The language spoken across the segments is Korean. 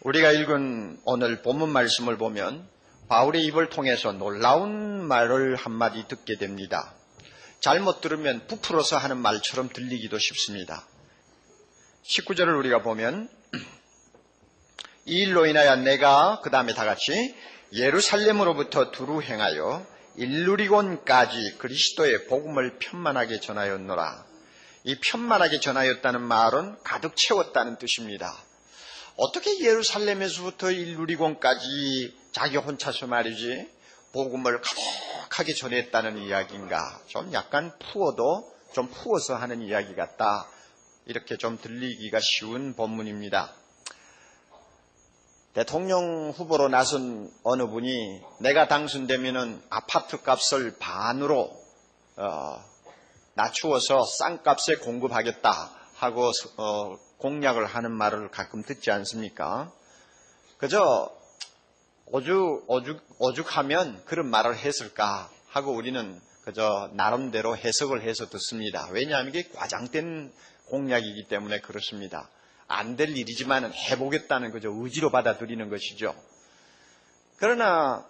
우리가 읽은 오늘 본문 말씀을 보면 바울의 입을 통해서 놀라운 말을 한마디 듣게 됩니다. 잘못 들으면 부풀어서 하는 말처럼 들리기도 쉽습니다. 19절을 우리가 보면 이 일로 인하여 내가 그 다음에 다 같이 예루살렘으로부터 두루 행하여 일루리곤까지 그리스도의 복음을 편만하게 전하였노라. 이 편만하게 전하였다는 말은 가득 채웠다는 뜻입니다. 어떻게 예루살렘에서부터 일루리곤까지 자기 혼자서 말이지 복음을 가득하게 전했다는 이야기인가? 좀 약간 좀 푸어서 하는 이야기 같다. 이렇게 좀 들리기가 쉬운 본문입니다. 대통령 후보로 나선 어느 분이 내가 당선되면은 아파트 값을 반으로 낮추어서 싼 값에 공급하겠다 하고 공약을 하는 말을 가끔 듣지 않습니까? 그저 오죽하면 그런 말을 했을까 하고 우리는 그저 나름대로 해석을 해서 듣습니다. 왜냐하면 이게 과장된 공약이기 때문에 그렇습니다. 안 될 일이지만 해보겠다는 그저 의지로 받아들이는 것이죠. 그러나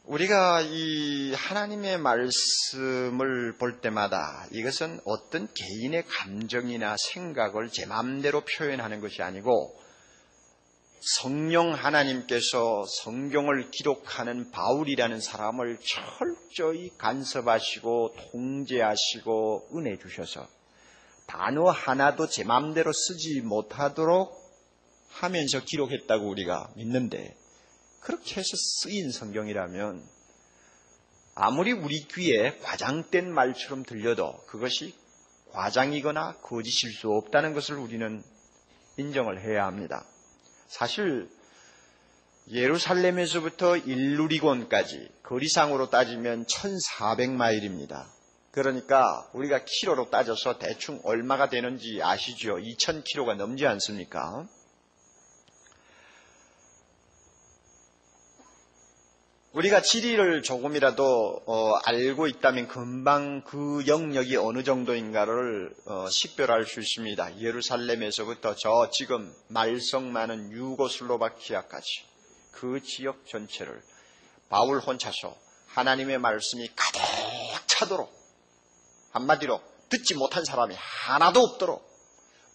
우리가 이 하나님의 말씀을 볼 때마다 이것은 어떤 개인의 감정이나 생각을 제 마음대로 표현하는 것이 아니고 성령 하나님께서 성경을 기록하는 바울이라는 사람을 철저히 간섭하시고 통제하시고 은혜 주셔서 단어 하나도 제 마음대로 쓰지 못하도록 하면서 기록했다고 우리가 믿는데, 그렇게 해서 쓰인 성경이라면 아무리 우리 귀에 과장된 말처럼 들려도 그것이 과장이거나 거짓일 수 없다는 것을 우리는 인정을 해야 합니다. 사실 예루살렘에서부터 일루리곤까지 거리상으로 따지면 1400마일입니다. 그러니까 우리가 키로로 따져서 대충 얼마가 되는지 아시죠? 2000km가 넘지 않습니까? 우리가 지리를 조금이라도 알고 있다면 금방 그 영역이 어느 정도인가를 식별할 수 있습니다. 예루살렘에서부터 저 지금 말썽 많은 유고슬로바키아까지 그 지역 전체를 바울 혼자서 하나님의 말씀이 가득 차도록, 한마디로 듣지 못한 사람이 하나도 없도록,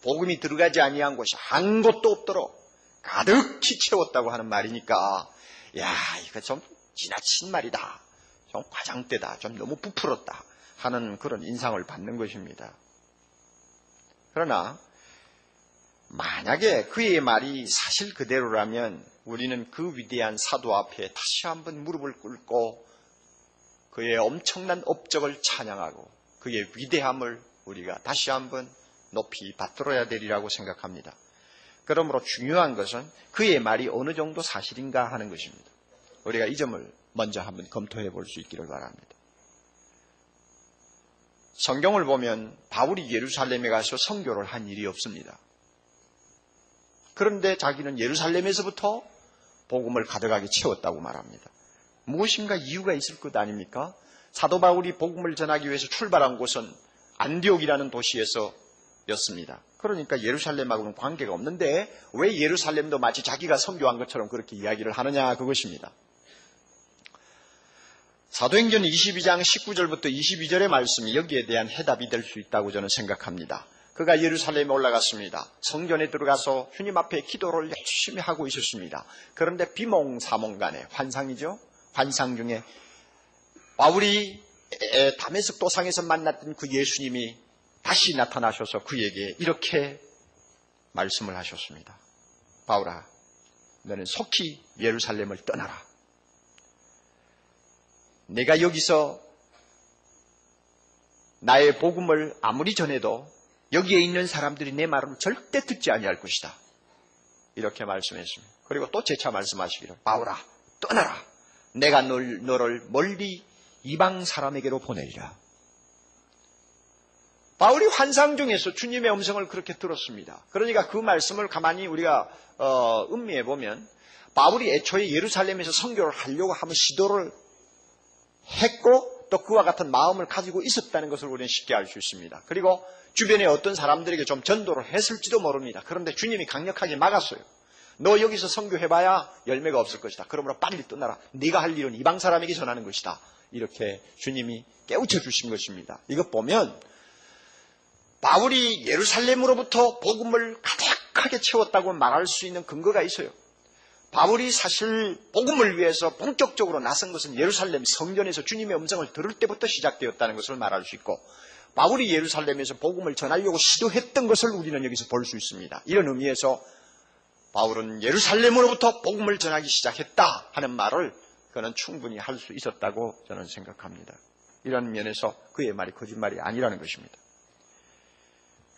복음이 들어가지 아니한 곳이 한 곳도 없도록 가득히 채웠다고 하는 말이니까, 야, 이거 좀 지나친 말이다, 좀 과장되다, 좀 너무 부풀었다 하는 그런 인상을 받는 것입니다. 그러나 만약에 그의 말이 사실 그대로라면 우리는 그 위대한 사도 앞에 다시 한번 무릎을 꿇고 그의 엄청난 업적을 찬양하고 그의 위대함을 우리가 다시 한번 높이 받들어야 되리라고 생각합니다. 그러므로 중요한 것은 그의 말이 어느 정도 사실인가 하는 것입니다. 우리가 이 점을 먼저 한번 검토해 볼 수 있기를 바랍니다. 성경을 보면 바울이 예루살렘에 가서 선교를 한 일이 없습니다. 그런데 자기는 예루살렘에서부터 복음을 가득하게 채웠다고 말합니다. 무엇인가 이유가 있을 것 아닙니까? 사도 바울이 복음을 전하기 위해서 출발한 곳은 안디옥이라는 도시에서였습니다. 그러니까 예루살렘하고는 관계가 없는데 왜 예루살렘도 마치 자기가 선교한 것처럼 그렇게 이야기를 하느냐, 그것입니다. 사도행전 22장 19절부터 22절의 말씀이 여기에 대한 해답이 될 수 있다고 저는 생각합니다. 그가 예루살렘에 올라갔습니다. 성전에 들어가서 주님 앞에 기도를 열심히 하고 있었습니다. 그런데 비몽사몽간에 환상이죠. 환상 중에 바울이 다메섹 도상에서 만났던 그 예수님이 다시 나타나셔서 그에게 이렇게 말씀을 하셨습니다. 바울아, 너는 속히 예루살렘을 떠나라. 내가 여기서 나의 복음을 아무리 전해도 여기에 있는 사람들이 내 말을 절대 듣지 아니할 것이다. 이렇게 말씀했습니다. 그리고 또 재차 말씀하시기를, 바울아, 떠나라. 내가 너를 멀리 이방 사람에게로 보내리라. 바울이 환상 중에서 주님의 음성을 그렇게 들었습니다. 그러니까 그 말씀을 가만히 우리가 음미해 보면 바울이 애초에 예루살렘에서 선교를 하려고 하면 시도를 했고 또 그와 같은 마음을 가지고 있었다는 것을 우리는 쉽게 알 수 있습니다. 그리고 주변에 어떤 사람들에게 좀 전도를 했을지도 모릅니다. 그런데 주님이 강력하게 막았어요. 너 여기서 선교해봐야 열매가 없을 것이다. 그러므로 빨리 떠나라. 네가 할 일은 이방 사람에게 전하는 것이다. 이렇게 주님이 깨우쳐 주신 것입니다. 이것 보면 바울이 예루살렘으로부터 복음을 가득하게 채웠다고 말할 수 있는 근거가 있어요. 바울이 사실 복음을 위해서 본격적으로 나선 것은 예루살렘 성전에서 주님의 음성을 들을 때부터 시작되었다는 것을 말할 수 있고, 바울이 예루살렘에서 복음을 전하려고 시도했던 것을 우리는 여기서 볼 수 있습니다. 이런 의미에서 바울은 예루살렘으로부터 복음을 전하기 시작했다 하는 말을 그는 충분히 할 수 있었다고 저는 생각합니다. 이런 면에서 그의 말이 거짓말이 아니라는 것입니다.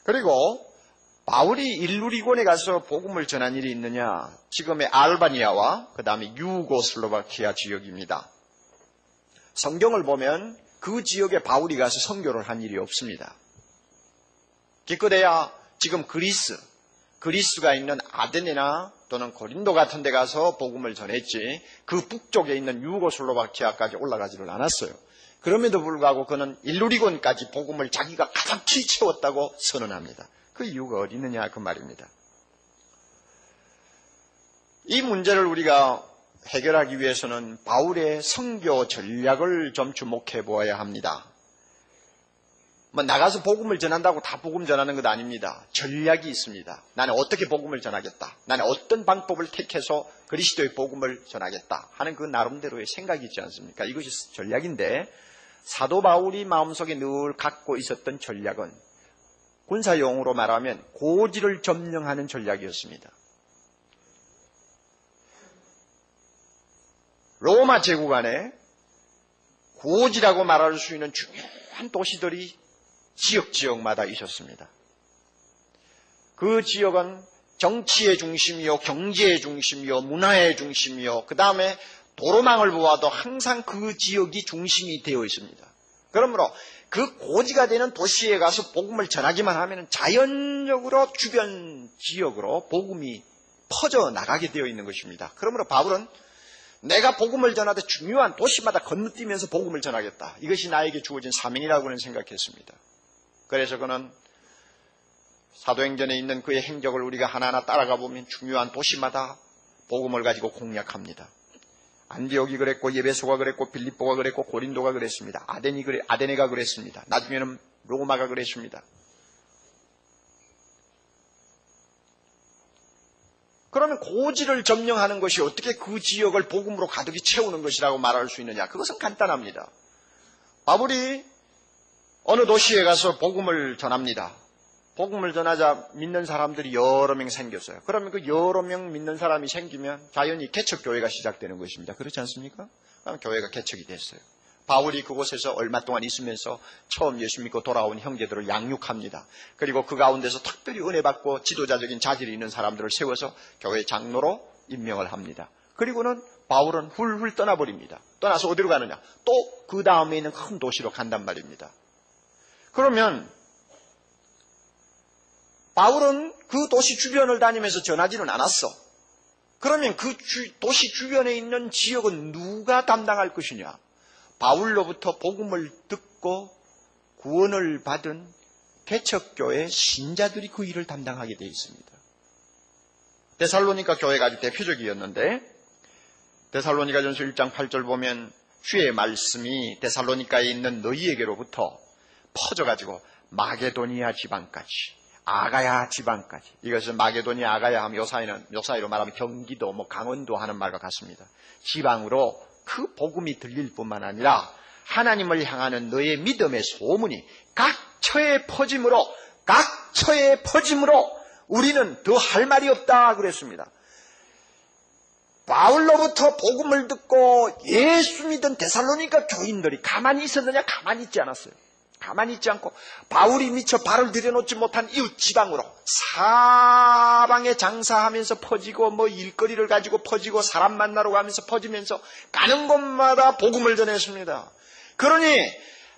그리고 바울이 일루리곤에 가서 복음을 전한 일이 있느냐? 지금의 알바니아와 그 다음에 유고슬로바키아 지역입니다. 성경을 보면 그 지역에 바울이 가서 선교를 한 일이 없습니다. 기껏해야 지금 그리스가 있는 아데네나 또는 고린도 같은 데 가서 복음을 전했지 그 북쪽에 있는 유고슬로바키아까지 올라가지를 않았어요. 그럼에도 불구하고 그는 일루리곤까지 복음을 자기가 가득히 채웠다고 선언합니다. 그 이유가 어디 있느냐 그 말입니다. 이 문제를 우리가 해결하기 위해서는 바울의 선교 전략을 좀 주목해 보아야 합니다. 나가서 복음을 전한다고 다 복음 전하는 것 아닙니다. 전략이 있습니다. 나는 어떻게 복음을 전하겠다. 나는 어떤 방법을 택해서 그리스도의 복음을 전하겠다 하는 그 나름대로의 생각이 있지 않습니까? 이것이 전략인데, 사도 바울이 마음속에 늘 갖고 있었던 전략은 군사용어로 말하면 고지를 점령하는 전략이었습니다. 로마 제국 안에 고지라고 말할 수 있는 중요한 도시들이 지역마다 있었습니다. 그 지역은 정치의 중심이요, 경제의 중심이요, 문화의 중심이요, 그 다음에 도로망을 보아도 항상 그 지역이 중심이 되어 있습니다. 그러므로 그 고지가 되는 도시에 가서 복음을 전하기만 하면 자연적으로 주변 지역으로 복음이 퍼져나가게 되어 있는 것입니다. 그러므로 바울은 내가 복음을 전하되 중요한 도시마다 건너뛰면서 복음을 전하겠다. 이것이 나에게 주어진 사명이라고는 생각했습니다. 그래서 그는 사도행전에 있는 그의 행적을 우리가 하나하나 따라가 보면 중요한 도시마다 복음을 가지고 공략합니다. 안디옥이 그랬고, 예베소가 그랬고, 빌립보가 그랬고, 고린도가 그랬습니다. 아데네가 그랬습니다. 나중에는 로마가 그랬습니다. 그러면 고지를 점령하는 것이 어떻게 그 지역을 복음으로 가득히 채우는 것이라고 말할 수 있느냐? 그것은 간단합니다. 바울이 어느 도시에 가서 복음을 전합니다. 복음을 전하자 믿는 사람들이 여러 명 생겼어요. 그러면 그 여러 명 믿는 사람이 생기면 자연히 개척교회가 시작되는 것입니다. 그렇지 않습니까? 그럼 교회가 개척이 됐어요. 바울이 그곳에서 얼마 동안 있으면서 처음 예수 믿고 돌아온 형제들을 양육합니다. 그리고 그 가운데서 특별히 은혜 받고 지도자적인 자질이 있는 사람들을 세워서 교회 장로로 임명을 합니다. 그리고는 바울은 훌훌 떠나버립니다. 떠나서 어디로 가느냐? 또 그 다음에 있는 큰 도시로 간단 말입니다. 그러면 바울은 그 도시 주변을 다니면서 전하지는 않았어. 그러면 그 도시 주변에 있는 지역은 누가 담당할 것이냐? 바울로부터 복음을 듣고 구원을 받은 개척교회 신자들이 그 일을 담당하게 되어 있습니다. 데살로니가 교회가 아주 대표적이었는데, 데살로니가전서 1장 8절 보면 주의 말씀이 데살로니가에 있는 너희에게로부터 퍼져가지고 마게도니아 지방까지, 아가야 지방까지. 이것은 마게도니아, 아가야 하면 요사이로 말하면 경기도, 강원도 하는 말과 같습니다. 지방으로 그 복음이 들릴 뿐만 아니라 하나님을 향하는 너의 믿음의 소문이 각 처에 퍼짐으로 우리는 더 할 말이 없다 그랬습니다. 바울로부터 복음을 듣고 예수 믿은 데살로니가 교인들이 가만히 있었느냐? 가만히 있지 않았어요. 가만히 있지 않고 바울이 미처 발을 들여놓지 못한 이웃 지방으로 사방에 장사하면서 퍼지고 일거리를 가지고 퍼지고 사람 만나러 가면서 퍼지면서 가는 곳마다 복음을 전했습니다. 그러니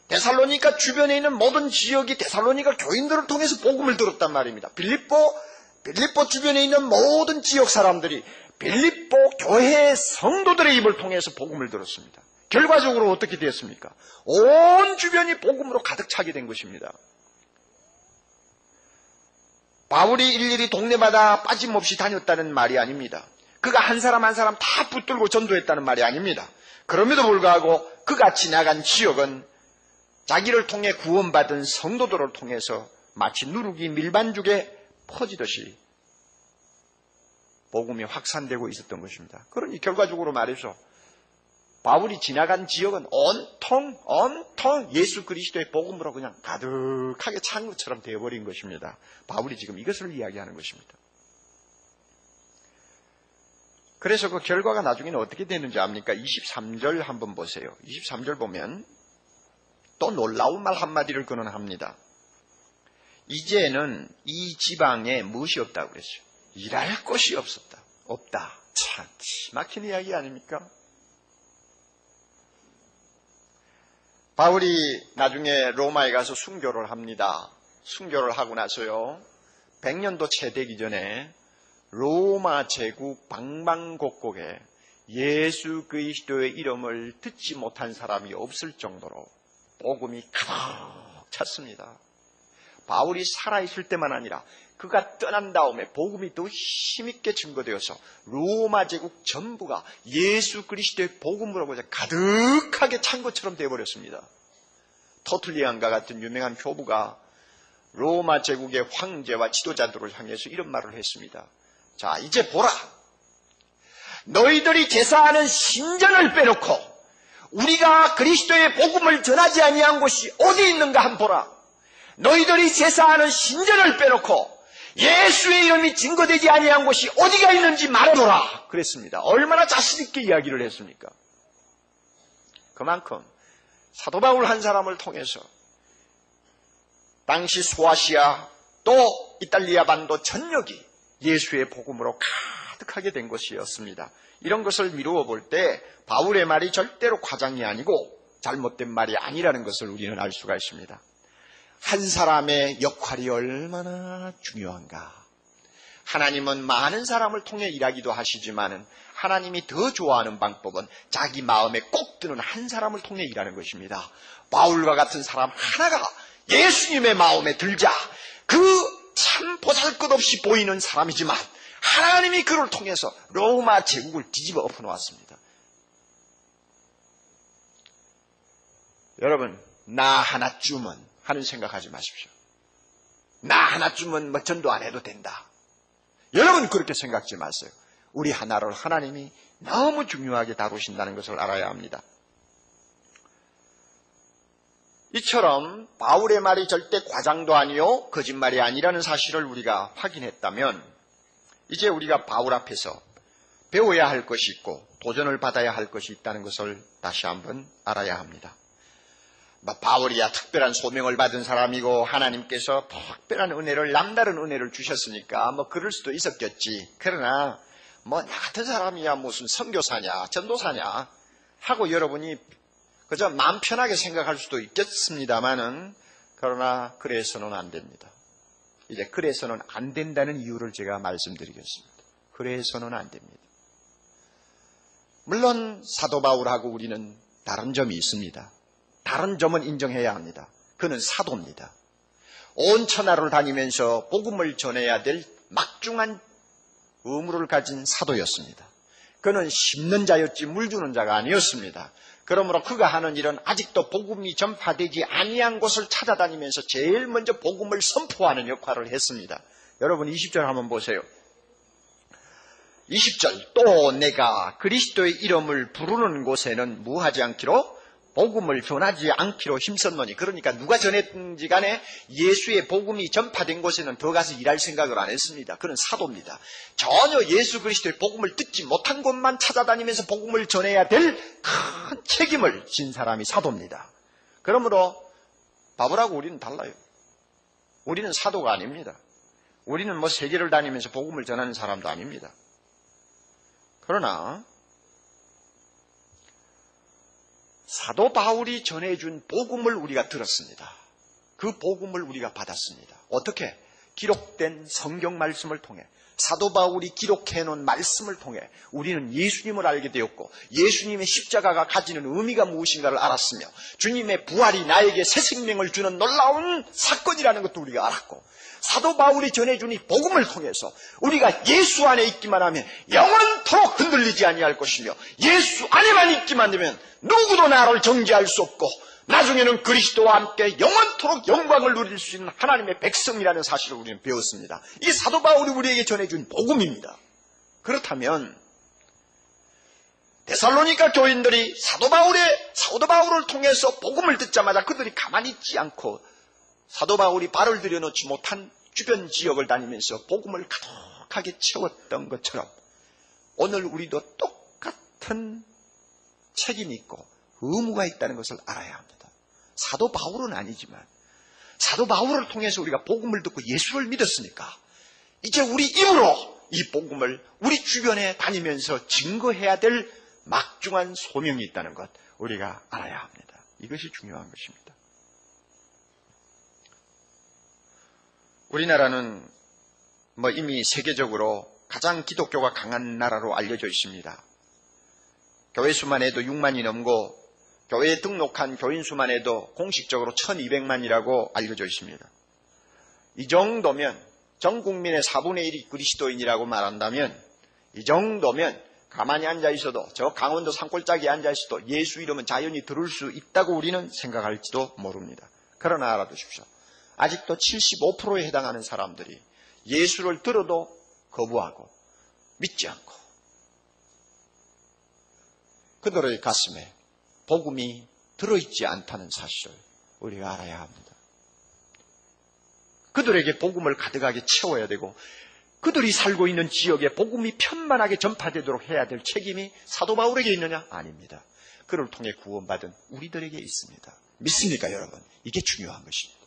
데살로니가 주변에 있는 모든 지역이 데살로니가 교인들을 통해서 복음을 들었단 말입니다. 빌립보 주변에 있는 모든 지역 사람들이 빌립보 교회의 성도들의 입을 통해서 복음을 들었습니다. 결과적으로 어떻게 되었습니까? 온 주변이 복음으로 가득 차게 된 것입니다. 바울이 일일이 동네마다 빠짐없이 다녔다는 말이 아닙니다. 그가 한 사람 한 사람 다 붙들고 전도했다는 말이 아닙니다. 그럼에도 불구하고 그가 지나간 지역은 자기를 통해 구원받은 성도들을 통해서 마치 누룩이 밀반죽에 퍼지듯이 복음이 확산되고 있었던 것입니다. 그러니 결과적으로 말해서 바울이 지나간 지역은 온통 예수 그리스도의 복음으로 그냥 가득하게 찬 것처럼 되어버린 것입니다. 바울이 지금 이것을 이야기하는 것입니다. 그래서 그 결과가 나중에는 어떻게 되는지 압니까? 23절 한번 보세요. 23절 보면 또 놀라운 말 한마디를 그는 합니다. 이제는 이 지방에 무엇이 없다고 그랬죠? 일할 곳이 없다. 참 막힌 이야기 아닙니까? 바울이 나중에 로마에 가서 순교를 합니다. 순교를 하고 나서요. 100년도 채 되기 전에 로마 제국 방방곡곡에 예수 그리스도의 이름을 듣지 못한 사람이 없을 정도로 복음이 가득 찼습니다. 바울이 살아있을 때만 아니라 그가 떠난 다음에 복음이 더 힘있게 증거되어서 로마 제국 전부가 예수 그리스도의 복음으로 가득하게 찬 것처럼 되어버렸습니다. 터툴리안과 같은 유명한 교부가 로마 제국의 황제와 지도자들을 향해서 이런 말을 했습니다. 자, 이제 보라. 너희들이 제사하는 신전을 빼놓고 우리가 그리스도의 복음을 전하지 아니한 곳이 어디 있는가 한번 보라. 너희들이 제사하는 신전을 빼놓고 예수의 이름이 증거되지 아니한 곳이 어디가 있는지 말해보라. 그랬습니다. 얼마나 자신 있게 이야기를 했습니까? 그만큼 사도 바울 한 사람을 통해서 당시 소아시아 또 이탈리아 반도 전역이 예수의 복음으로 가득하게 된 것이었습니다. 이런 것을 미루어 볼 때 바울의 말이 절대로 과장이 아니고 잘못된 말이 아니라는 것을 우리는 알 수가 있습니다. 한 사람의 역할이 얼마나 중요한가. 하나님은 많은 사람을 통해 일하기도 하시지만 하나님이 더 좋아하는 방법은 자기 마음에 꼭 드는 한 사람을 통해 일하는 것입니다. 바울과 같은 사람 하나가 예수님의 마음에 들자 그 참 보잘것없이 보이는 사람이지만 하나님이 그를 통해서 로마 제국을 뒤집어 엎어놓았습니다. 여러분, 나 하나쯤은 하는 생각하지 마십시오. 나 하나쯤은 뭐 전도 안 해도 된다. 여러분 그렇게 생각하지 마세요. 우리 하나를 하나님이 너무 중요하게 다루신다는 것을 알아야 합니다. 이처럼 바울의 말이 절대 과장도 아니요 거짓말이 아니라는 사실을 우리가 확인했다면 이제 우리가 바울 앞에서 배워야 할 것이 있고 도전을 받아야 할 것이 있다는 것을 다시 한번 알아야 합니다. 바울이야 특별한 소명을 받은 사람이고 하나님께서 특별한 은혜를 남다른 은혜를 주셨으니까 그럴 수도 있었겠지. 그러나 나 같은 사람이야 무슨 선교사냐 전도사냐 하고 여러분이 그저 마음 편하게 생각할 수도 있겠습니다만은 그러나 그래서는 안 됩니다. 이제 그래서는 안 된다는 이유를 제가 말씀드리겠습니다. 그래서는 안 됩니다. 물론 사도 바울하고 우리는 다른 점이 있습니다. 다른 점은 인정해야 합니다. 그는 사도입니다. 온 천하를 다니면서 복음을 전해야 될 막중한 의무를 가진 사도였습니다. 그는 심는 자였지 물 주는 자가 아니었습니다. 그러므로 그가 하는 일은 아직도 복음이 전파되지 아니한 곳을 찾아다니면서 제일 먼저 복음을 선포하는 역할을 했습니다. 여러분 20절 한번 보세요. 20절 또 내가 그리스도의 이름을 부르는 곳에는 무하지 않기로 복음을 전하지 않기로 힘썼노니. 그러니까 누가 전했든지 간에 예수의 복음이 전파된 곳에는 더 가서 일할 생각을 안 했습니다. 그는 사도입니다. 전혀 예수 그리스도의 복음을 듣지 못한 곳만 찾아다니면서 복음을 전해야 될 큰 책임을 진 사람이 사도입니다. 그러므로 바울하고 우리는 달라요. 우리는 사도가 아닙니다. 우리는 세계를 다니면서 복음을 전하는 사람도 아닙니다. 그러나 사도 바울이 전해준 복음을 우리가 들었습니다. 그 복음을 우리가 받았습니다. 어떻게? 기록된 성경 말씀을 통해, 사도 바울이 기록해놓은 말씀을 통해 우리는 예수님을 알게 되었고, 예수님의 십자가가 가지는 의미가 무엇인가를 알았으며, 주님의 부활이 나에게 새 생명을 주는 놀라운 사건이라는 것도 우리가 알았고, 사도 바울이 전해준 이 복음을 통해서 우리가 예수 안에 있기만 하면 영원토록 흔들리지 아니할 것이며, 예수 안에만 있기만 되면 누구도 나를 정죄할 수 없고, 나중에는 그리스도와 함께 영원토록 영광을 누릴 수 있는 하나님의 백성이라는 사실을 우리는 배웠습니다. 이 사도 바울이 우리에게 전해준 복음입니다. 그렇다면 데살로니가 교인들이 사도 바울을 통해서 복음을 듣자마자 그들이 가만히 있지 않고 사도 바울이 발을 들여놓지 못한 주변 지역을 다니면서 복음을 가득하게 채웠던 것처럼, 오늘 우리도 똑같은 책임이 있고 의무가 있다는 것을 알아야 합니다. 사도 바울은 아니지만 사도 바울을 통해서 우리가 복음을 듣고 예수를 믿었으니까 이제 우리 입으로 이 복음을 우리 주변에 다니면서 증거해야 될 막중한 소명이 있다는 것, 우리가 알아야 합니다. 이것이 중요한 것입니다. 우리나라는 이미 세계적으로 가장 기독교가 강한 나라로 알려져 있습니다. 교회 수만 해도 6만이 넘고 교회에 등록한 교인 수만 해도 공식적으로 1200만이라고 알려져 있습니다. 이 정도면, 전 국민의 4분의 1이 그리스도인이라고 말한다면, 이 정도면 가만히 앉아 있어도, 저 강원도 산골짜기에 앉아 있어도 예수 이름은 자연히 들을 수 있다고 우리는 생각할지도 모릅니다. 그러나 알아두십시오. 아직도 75%에 해당하는 사람들이 예수를 들어도 거부하고 믿지 않고, 그들의 가슴에 복음이 들어있지 않다는 사실을 우리가 알아야 합니다. 그들에게 복음을 가득하게 채워야 되고, 그들이 살고 있는 지역에 복음이 편만하게 전파되도록 해야 될 책임이 사도 바울에게 있느냐? 아닙니다. 그를 통해 구원받은 우리들에게 있습니다. 믿습니까, 여러분? 이게 중요한 것입니다.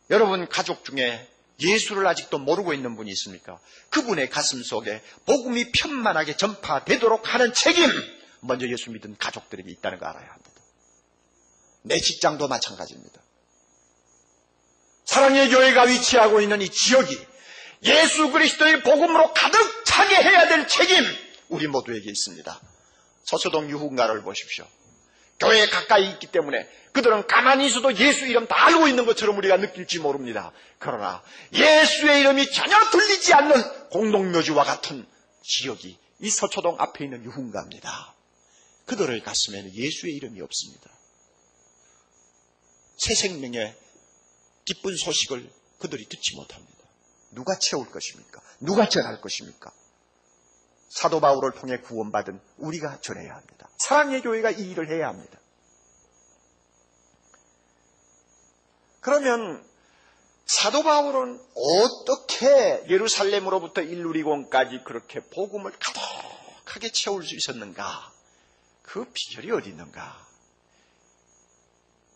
여러분 가족 중에 예수를 아직도 모르고 있는 분이 있습니까? 그분의 가슴 속에 복음이 편만하게 전파되도록 하는 책임, 먼저 예수 믿은 가족들에게 있다는 거 알아야 합니다. 내 직장도 마찬가지입니다. 사랑의 교회가 위치하고 있는 이 지역이 예수 그리스도의 복음으로 가득 차게 해야 될 책임, 우리 모두에게 있습니다. 서초동 유흥가를 보십시오. 교회에 가까이 있기 때문에 그들은 가만히 있어도 예수 이름 다 알고 있는 것처럼 우리가 느낄지 모릅니다. 그러나 예수의 이름이 전혀 들리지 않는 공동묘지와 같은 지역이 이 서초동 앞에 있는 유흥가입니다. 그들의 가슴에는 예수의 이름이 없습니다. 새 생명의 기쁜 소식을 그들이 듣지 못합니다. 누가 채울 것입니까? 누가 전할 것입니까? 사도 바울을 통해 구원받은 우리가 전해야 합니다. 사랑의 교회가 이 일을 해야 합니다. 그러면 사도 바울은 어떻게 예루살렘으로부터 일루리곤까지 그렇게 복음을 가득하게 채울 수 있었는가? 그 비결이 어디 있는가?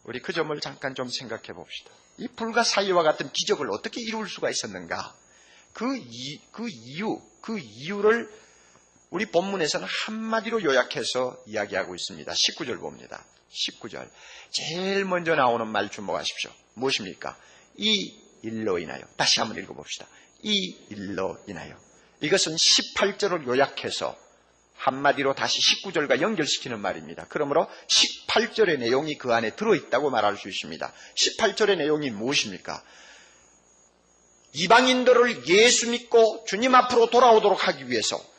우리 그 점을 잠깐 좀 생각해 봅시다. 이 불가사의와 같은 기적을 어떻게 이룰 수가 있었는가? 그 이유를 우리 본문에서는 한마디로 요약해서 이야기하고 있습니다. 19절 봅니다. 19절. 제일 먼저 나오는 말 주목하십시오. 무엇입니까? 이 일로 인하여. 다시 한번 읽어봅시다. 이 일로 인하여. 이것은 18절을 요약해서 한마디로 다시 19절과 연결시키는 말입니다. 그러므로 18절의 내용이 그 안에 들어있다고 말할 수 있습니다. 18절의 내용이 무엇입니까? 이방인들을 예수 믿고 주님 앞으로 돌아오도록 하기 위해서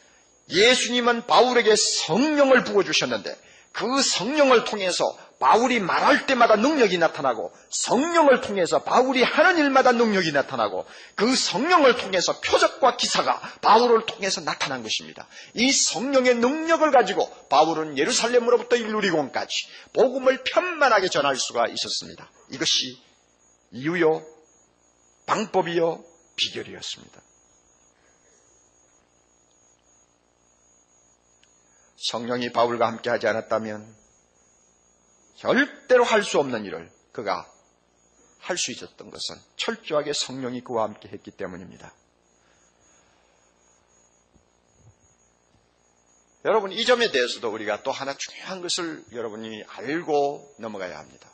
예수님은 바울에게 성령을 부어주셨는데, 그 성령을 통해서 바울이 말할 때마다 능력이 나타나고, 성령을 통해서 바울이 하는 일마다 능력이 나타나고, 그 성령을 통해서 표적과 기사가 바울을 통해서 나타난 것입니다. 이 성령의 능력을 가지고 바울은 예루살렘으로부터 일루리곤까지 복음을 편만하게 전할 수가 있었습니다. 이것이 이유요, 방법이요, 비결이었습니다. 성령이 바울과 함께 하지 않았다면 절대로 할 수 없는 일을 그가 할 수 있었던 것은 철저하게 성령이 그와 함께 했기 때문입니다. 여러분, 이 점에 대해서도 우리가 또 하나 중요한 것을 여러분이 알고 넘어가야 합니다.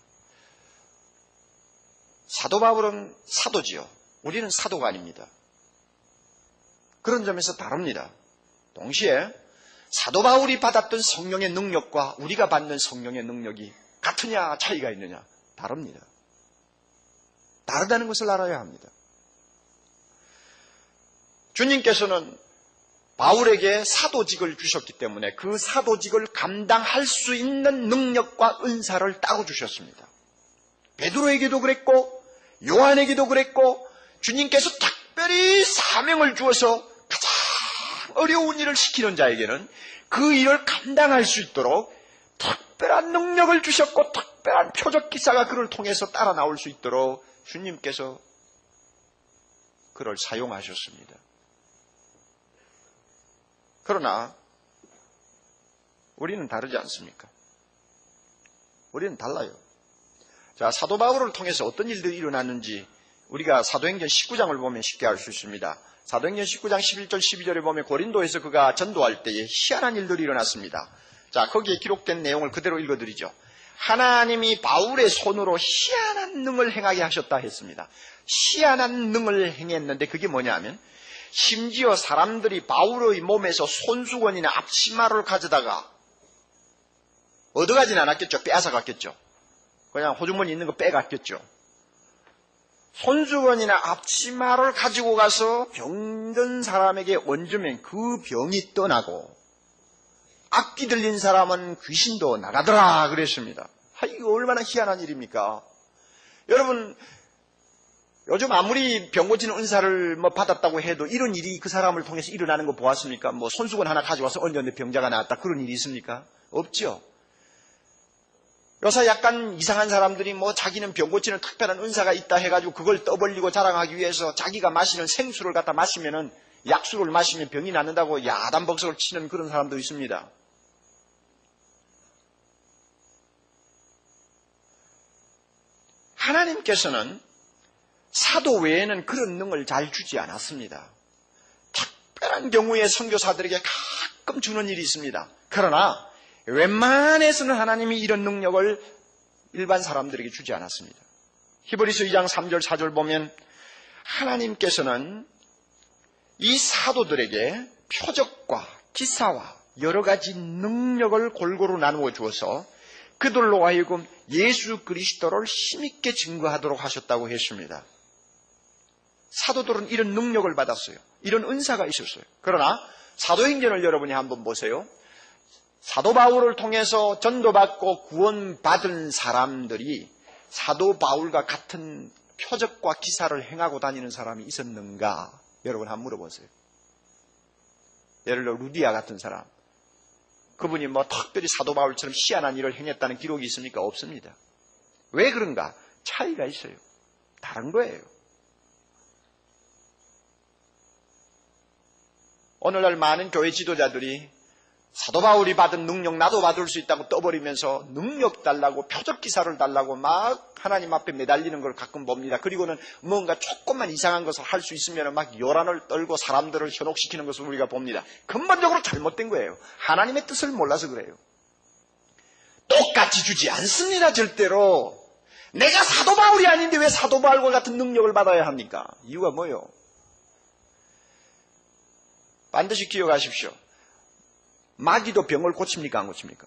사도 바울은 사도지요. 우리는 사도가 아닙니다. 그런 점에서 다릅니다. 동시에 사도 바울이 받았던 성령의 능력과 우리가 받는 성령의 능력이 같으냐 차이가 있느냐 다릅니다. 다르다는 것을 알아야 합니다. 주님께서는 바울에게 사도직을 주셨기 때문에 그 사도직을 감당할 수 있는 능력과 은사를 따로 주셨습니다. 베드로에게도 그랬고 요한에게도 그랬고 주님께서 특별히 사명을 주어서 가장 어려운 일을 시키는 자에게는 그 일을 감당할 수 있도록 특별한 능력을 주셨고 특별한 표적 기사가 그를 통해서 따라 나올 수 있도록 주님께서 그를 사용하셨습니다. 그러나 우리는 다르지 않습니까? 우리는 달라요. 자, 사도 바울을 통해서 어떤 일들이 일어났는지 우리가 사도행전 19장을 보면 쉽게 알 수 있습니다. 사도행전 19장 11절 12절에 보면 고린도에서 그가 전도할 때에 희한한 일들이 일어났습니다. 자, 거기에 기록된 내용을 그대로 읽어드리죠. 하나님이 바울의 손으로 희한한 능을 행하게 하셨다 했습니다. 희한한 능을 행했는데 그게 뭐냐면 심지어 사람들이 바울의 몸에서 손수건이나 앞치마를 가져다가 얻어가진 않았겠죠. 빼앗아 갔겠죠. 그냥 호주머니 있는 거 빼갔겠죠. 손수건이나 앞치마를 가지고 가서 병든 사람에게 얹으면 그 병이 떠나고 악기 들린 사람은 귀신도 나가더라 그랬습니다. 이거 얼마나 희한한 일입니까? 여러분 요즘 아무리 병 고치는 은사를 받았다고 해도 이런 일이 그 사람을 통해서 일어나는 거 보았습니까? 손수건 하나 가져와서 얹었는데 병자가 나왔다 그런 일이 있습니까? 없죠. 요새 약간 이상한 사람들이 자기는 병 고치는 특별한 은사가 있다 해가지고 그걸 떠벌리고 자랑하기 위해서 자기가 마시는 생수를 갖다 마시면은 약수를 마시면 병이 낫는다고 야단벅석을 치는 그런 사람도 있습니다. 하나님께서는 사도 외에는 그런 능을 잘 주지 않았습니다. 특별한 경우에 선교사들에게 가끔 주는 일이 있습니다. 그러나 웬만해서는 하나님이 이런 능력을 일반 사람들에게 주지 않았습니다. 히브리서 2장 3절 4절 보면 하나님께서는 이 사도들에게 표적과 기사와 여러 가지 능력을 골고루 나누어 주어서 그들로 하여금 예수 그리스도를 힘있게 증거하도록 하셨다고 했습니다. 사도들은 이런 능력을 받았어요. 이런 은사가 있었어요. 그러나 사도행전을 여러분이 한번 보세요. 사도 바울을 통해서 전도받고 구원받은 사람들이 사도 바울과 같은 표적과 기사를 행하고 다니는 사람이 있었는가? 여러분 한번 물어보세요. 예를 들어 루디아 같은 사람. 그분이 특별히 사도 바울처럼 희한한 일을 행했다는 기록이 있습니까? 없습니다. 왜 그런가? 차이가 있어요. 다른 거예요. 오늘날 많은 교회 지도자들이 사도 바울이 받은 능력 나도 받을 수 있다고 떠버리면서 능력 달라고 표적 기사를 달라고 막 하나님 앞에 매달리는 걸 가끔 봅니다. 그리고는 뭔가 조금만 이상한 것을 할 수 있으면 막 요란을 떨고 사람들을 현혹시키는 것을 우리가 봅니다. 근본적으로 잘못된 거예요. 하나님의 뜻을 몰라서 그래요. 똑같이 주지 않습니다. 절대로. 내가 사도 바울이 아닌데 왜 사도 바울과 같은 능력을 받아야 합니까? 이유가 뭐예요? 반드시 기억하십시오. 마귀도 병을 고칩니까? 안 고칩니까?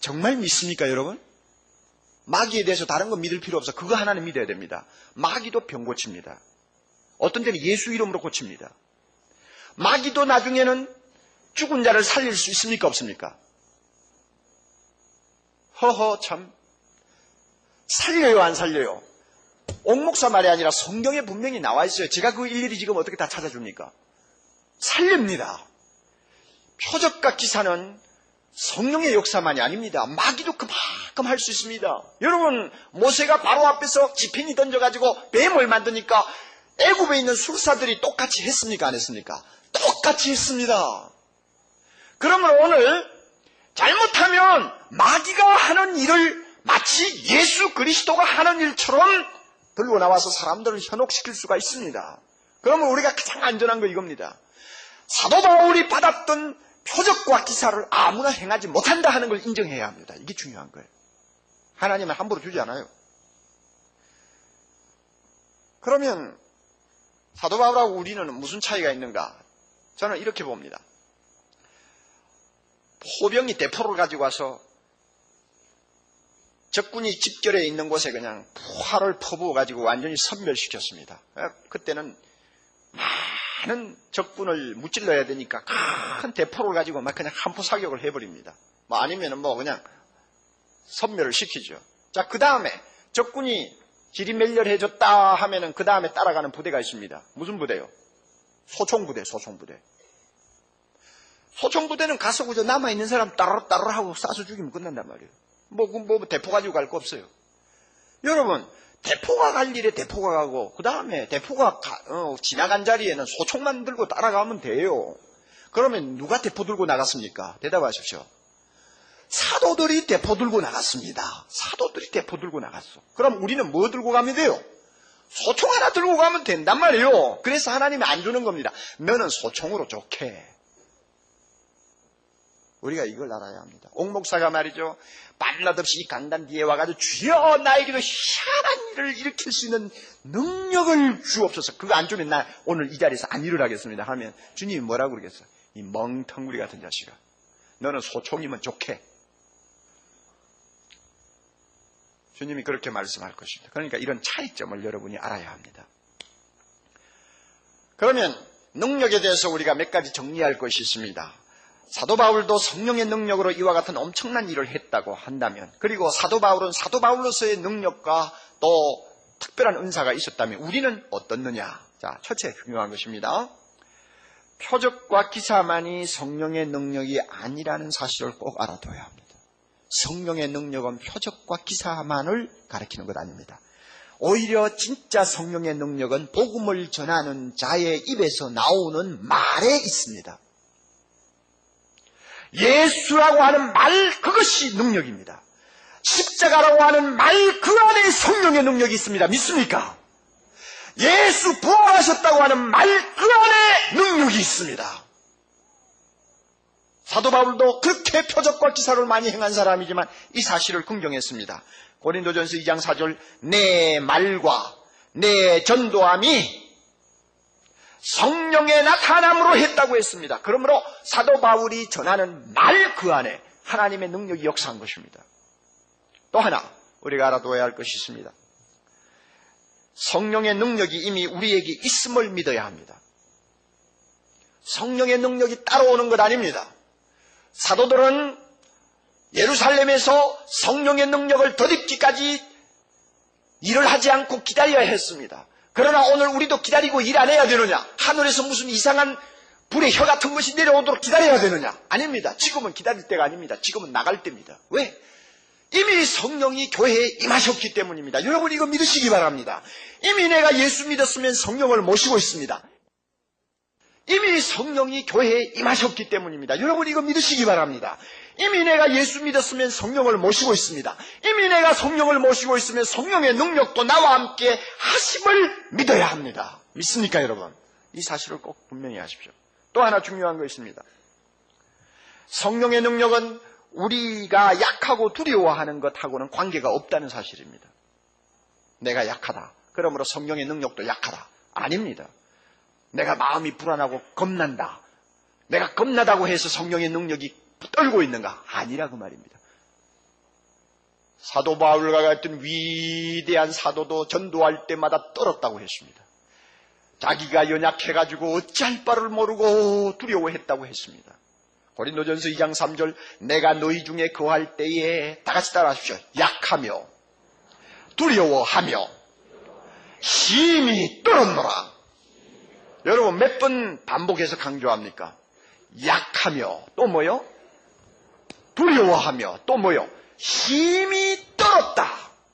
정말 믿습니까, 여러분? 마귀에 대해서 다른 건 믿을 필요 없어. 그거 하나는 믿어야 됩니다. 마귀도 병 고칩니다. 어떤 때는 예수 이름으로 고칩니다. 마귀도 나중에는 죽은 자를 살릴 수 있습니까? 없습니까? 허허 참. 살려요, 안 살려요? 옥목사 말이 아니라 성경에 분명히 나와 있어요. 제가 그 일일이 지금 어떻게 다 찾아줍니까? 살립니다. 표적과 기사는 성령의 역사만이 아닙니다. 마귀도 그만큼 할 수 있습니다. 여러분, 모세가 바로 앞에서 지팡이 던져가지고 뱀을 만드니까 애굽에 있는 술사들이 똑같이 했습니까? 안 했습니까? 똑같이 했습니다. 그러면 오늘 잘못하면 마귀가 하는 일을 마치 예수 그리스도가 하는 일처럼 들고 나와서 사람들을 현혹시킬 수가 있습니다. 그러면 우리가 가장 안전한 거 이겁니다. 사도 바울이 받았던 표적과 기사를 아무나 행하지 못한다 하는 걸 인정해야 합니다. 이게 중요한 거예요. 하나님은 함부로 주지 않아요. 그러면 사도 바울하고 우리는 무슨 차이가 있는가? 저는 이렇게 봅니다. 포병이 대포를 가지고 와서 적군이 집결해 있는 곳에 그냥 활을 퍼부어 가지고 완전히 섬멸시켰습니다. 그때는 많은 적군을 무찔러야 되니까 큰 대포를 가지고 막 그냥 한포 사격을 해버립니다. 뭐 아니면은 뭐 그냥 섬멸을 시키죠. 자, 그 다음에 적군이 지리멸렬해졌다 하면은 그 다음에 따라가는 부대가 있습니다. 무슨 부대요? 소총부대, 소총부대. 소총부대는 가서 그저 남아있는 사람 따르르 하고 쏴서 죽이면 끝난단 말이에요. 뭐 대포 가지고 갈 거 없어요. 여러분, 대포가 갈 일에 대포가 가고, 그 다음에 대포가 지나간 자리에는 소총만 들고 따라가면 돼요. 그러면 누가 대포 들고 나갔습니까? 대답하십시오. 사도들이 대포 들고 나갔습니다. 사도들이 대포 들고 나갔어. 그럼 우리는 뭐 들고 가면 돼요? 소총 하나 들고 가면 된단 말이에요. 그래서 하나님이 안 주는 겁니다. 너는 소총으로 좋게. 우리가 이걸 알아야 합니다. 옥목사가 말이죠. 밤낮 없이 이 강단 뒤에 와가지고 주여 나에게도 희한한 일을 일으킬 수 있는 능력을 주옵소서. 그거 안 주면 나 오늘 이 자리에서 안 일어나겠습니다 하면 주님이 뭐라고 그러겠어요? 이 멍텅구리 같은 자식아. 너는 소총이면 좋게. 주님이 그렇게 말씀할 것입니다. 그러니까 이런 차이점을 여러분이 알아야 합니다. 그러면 능력에 대해서 우리가 몇 가지 정리할 것이 있습니다. 사도 바울도 성령의 능력으로 이와 같은 엄청난 일을 했다고 한다면, 그리고 사도 바울은 사도 바울로서의 능력과 또 특별한 은사가 있었다면 우리는 어떻느냐? 자, 첫째 중요한 것입니다. 표적과 기사만이 성령의 능력이 아니라는 사실을 꼭 알아둬야 합니다. 성령의 능력은 표적과 기사만을 가리키는 것 아닙니다. 오히려 진짜 성령의 능력은 복음을 전하는 자의 입에서 나오는 말에 있습니다. 예수라고 하는 말, 그것이 능력입니다. 십자가라고 하는 말, 그 안에 성령의 능력이 있습니다. 믿습니까? 예수 부활하셨다고 하는 말, 그 안에 능력이 있습니다. 사도 바울도 그렇게 표적과 기사를 많이 행한 사람이지만 이 사실을 긍정했습니다. 고린도전서 2장 4절, 내 말과 내 전도함이 성령의 나타남으로 했다고 했습니다. 그러므로 사도 바울이 전하는 말 그 안에 하나님의 능력이 역사한 것입니다. 또 하나 우리가 알아둬야 할 것이 있습니다. 성령의 능력이 이미 우리에게 있음을 믿어야 합니다. 성령의 능력이 따라오는 것 아닙니다. 사도들은 예루살렘에서 성령의 능력을 덧입기까지 일을 하지 않고 기다려야 했습니다. 그러나 오늘 우리도 기다리고 일 안 해야 되느냐? 하늘에서 무슨 이상한 불의 혀 같은 것이 내려오도록 기다려야 되느냐? 아닙니다. 지금은 기다릴 때가 아닙니다. 지금은 나갈 때입니다. 왜? 이미 성령이 교회에 임하셨기 때문입니다. 여러분 이거 믿으시기 바랍니다. 이미 내가 예수 믿었으면 성령을 모시고 있습니다. 이미 성령이 교회에 임하셨기 때문입니다. 여러분 이거 믿으시기 바랍니다. 이미 내가 예수 믿었으면 성령을 모시고 있습니다. 이미 내가 성령을 모시고 있으면 성령의 능력도 나와 함께 하심을 믿어야 합니다. 믿습니까 여러분? 이 사실을 꼭 분명히 하십시오. 또 하나 중요한 거 있습니다. 성령의 능력은 우리가 약하고 두려워하는 것하고는 관계가 없다는 사실입니다. 내가 약하다. 그러므로 성령의 능력도 약하다. 아닙니다. 내가 마음이 불안하고 겁난다. 내가 겁나다고 해서 성령의 능력이 떨고 있는가? 아니라 그 말입니다. 사도 바울과 같은 위대한 사도도 전도할 때마다 떨었다고 했습니다. 자기가 연약해가지고 어찌할 바를 모르고 두려워했다고 했습니다. 고린도전서 2장 3절, 내가 너희 중에 거할 때에 다 같이 따라하십시오. 약하며 두려워하며 힘이 떨었노라. 여러분 몇 번 반복해서 강조합니까? 약하며 또 뭐요? 두려워하며 또 뭐요? 힘이 떨었다.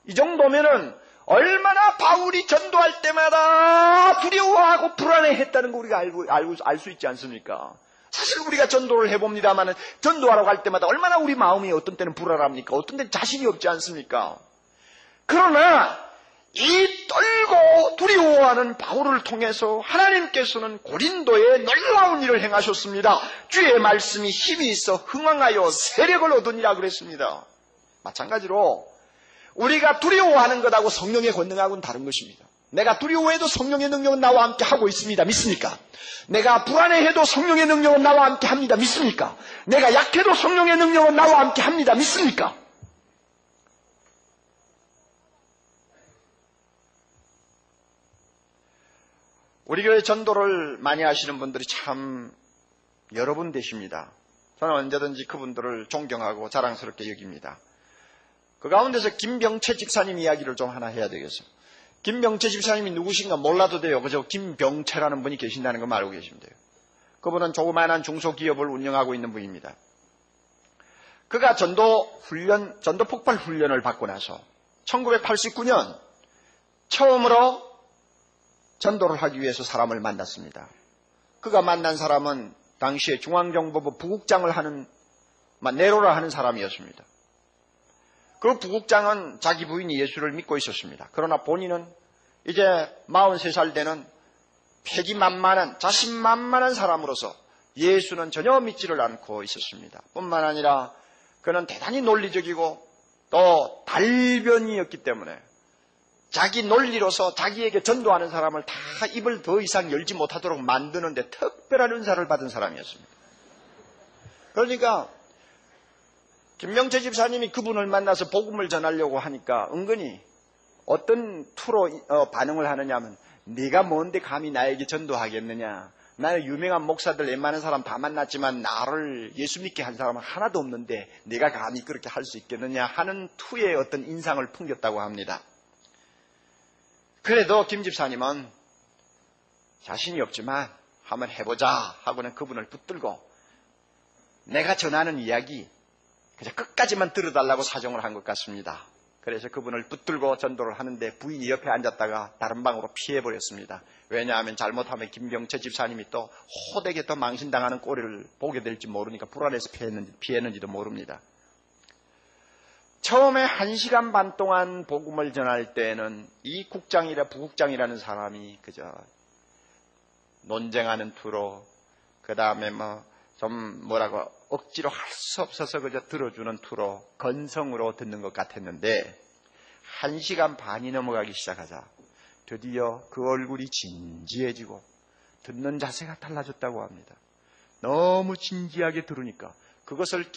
이 정도면은 얼마나 바울이 전도할 때마다 두려워하고 불안해했다는 거 우리가 알 수 있지 않습니까? 사실 우리가 전도를 해봅니다만 전도하러 갈 때마다 얼마나 우리 마음이 어떤 때는 불안합니까? 어떤 때는 자신이 없지 않습니까? 그러나 이 떨고 두려워하는 바울을 통해서 하나님께서는 고린도에 놀라운 일을 행하셨습니다. 주의 말씀이 힘이 있어 흥왕하여 세력을 얻으니라 그랬습니다. 마찬가지로 우리가 두려워하는 것하고 성령의 권능하고는 다른 것입니다. 내가 두려워해도 성령의 능력은 나와 함께 하고 있습니다. 믿습니까? 내가 불안해해도 성령의 능력은 나와 함께 합니다. 믿습니까? 내가 약해도 성령의 능력은 나와 함께 합니다. 믿습니까? 우리 교회 전도를 많이 하시는 분들이 참 여러 분 되십니다. 저는 언제든지 그분들을 존경하고 자랑스럽게 여깁니다. 그 가운데서 김병채 집사님 이야기를 좀 하나 해야 되겠어요. 김병채 집사님이 누구신가 몰라도 돼요. 그저 김병채라는 분이 계신다는 거 알고 계시면 돼요. 그분은 조그마한 중소기업을 운영하고 있는 분입니다. 그가 전도 폭발 훈련을 받고 나서 1989년 처음으로 전도를 하기 위해서 사람을 만났습니다. 그가 만난 사람은 당시에 중앙정보부 부국장을 하는, 네로라 하는 사람이었습니다. 그 부국장은 자기 부인이 예수를 믿고 있었습니다. 그러나 본인은 이제 43살 되는 패기만만한, 자신만만한 사람으로서 예수는 전혀 믿지를 않고 있었습니다. 뿐만 아니라 그는 대단히 논리적이고 또 달변이었기 때문에 자기 논리로서 자기에게 전도하는 사람을 다 입을 더 이상 열지 못하도록 만드는데 특별한 은사를 받은 사람이었습니다. 그러니까 김명채 집사님이 그분을 만나서 복음을 전하려고 하니까 은근히 어떤 투로 반응을 하느냐 하면, 네가 뭔데 감히 나에게 전도하겠느냐, 나는 유명한 목사들 웬만한 사람 다 만났지만 나를 예수 믿게 한 사람은 하나도 없는데 네가 감히 그렇게 할 수 있겠느냐 하는 투의 어떤 인상을 풍겼다고 합니다. 그래도 김 집사님은 자신이 없지만 한번 해보자 하고는 그분을 붙들고 내가 전하는 이야기 그저 끝까지만 들어달라고 사정을 한 것 같습니다. 그래서 그분을 붙들고 전도를 하는데 부인이 옆에 앉았다가 다른 방으로 피해버렸습니다. 왜냐하면 잘못하면 김병채 집사님이 또 호되게 또 망신당하는 꼴을 보게 될지 모르니까 불안해서 피했는지도 모릅니다. 처음에 1시간 반 동안 복음을 전할 때는 이 부국장이라는 사람이 그저 논쟁하는 투로, 그 다음에 억지로 할 수 없어서 그저 들어주는 투로, 건성으로 듣는 것 같았는데 1시간 반이 넘어가기 시작하자 드디어 그 얼굴이 진지해지고 듣는 자세가 달라졌다고 합니다. 너무 진지하게 들으니까 그것을